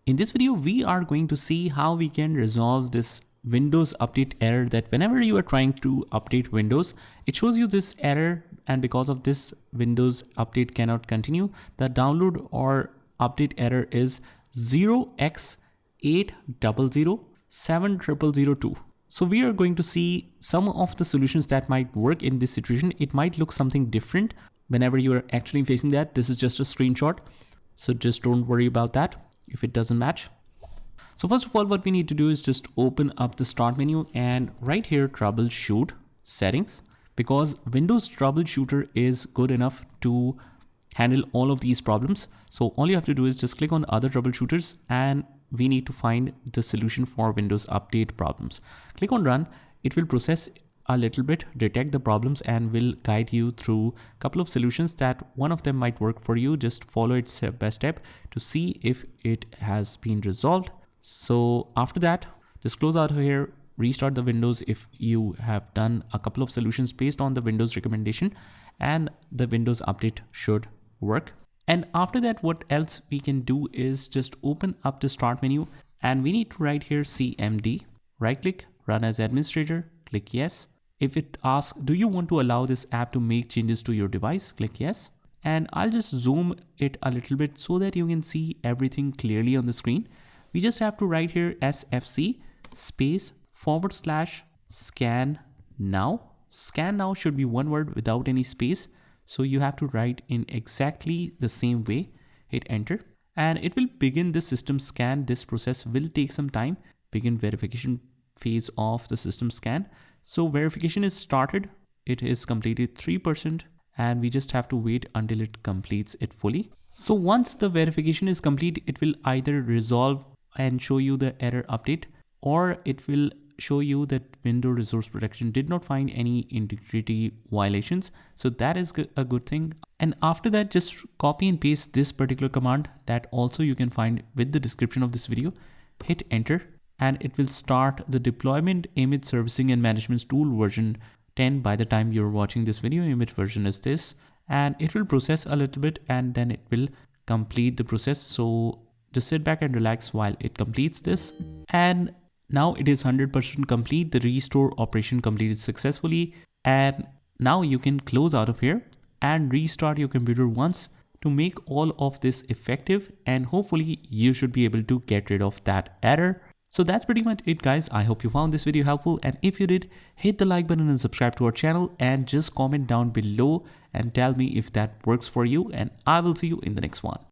In this video, we are going to see how we can resolve this Windows update error that whenever you are trying to update Windows, it shows you this error, and because of this Windows update cannot continue. The download or update error is 0x80070002. So we are going to see some of the solutions that might work in this situation. It might look something different whenever you are actually facing that. This is just a screenshot, so just don't worry about that if it doesn't match. So first of all, what we need to do is just open up the start menu and right here, troubleshoot settings, because Windows troubleshooter is good enough to handle all of these problems. So all you have to do is just click on other troubleshooters and we need to find the solution for Windows update problems. Click on run. It will process a little bit, detect the problems, and will guide you through a couple of solutions that one of them might work for you. Just follow it step by step to see if it has been resolved. So after that, just close out here, restart the Windows if you have done a couple of solutions based on the Windows recommendation, and the Windows update should work. And after that, what else we can do is just open up the start menu and we need to write here CMD, right click, run as administrator, click yes. If it asks, do you want to allow this app to make changes to your device? Click yes. And I'll just zoom it a little bit so that you can see everything clearly on the screen. We just have to write here SFC space /scannow. Scannow should be one word without any space. So you have to write in exactly the same way. Hit enter and it will begin the system scan. This process will take some time. Begin verification phase of the system scan. So verification is started. It is completed 3% and we just have to wait until it completes it fully. So once the verification is complete, it will either resolve and show you the error update, or it will show you that Windows Resource Protection did not find any integrity violations. So that is a good thing. And after that, just copy and paste this particular command that also you can find with the description of this video. Hit enter and it will start the deployment image servicing and management tool version 10 by the time you're watching this video. Image version is this, and it will process a little bit and then it will complete the process. So just sit back and relax while it completes this. And now it is 100% complete. The restore operation completed successfully. And now you can close out of here and restart your computer once to make all of this effective. And hopefully you should be able to get rid of that error. So that's pretty much it, guys. I hope you found this video helpful. And if you did, hit the like button and subscribe to our channel and just comment down below and tell me if that works for you. And I will see you in the next one.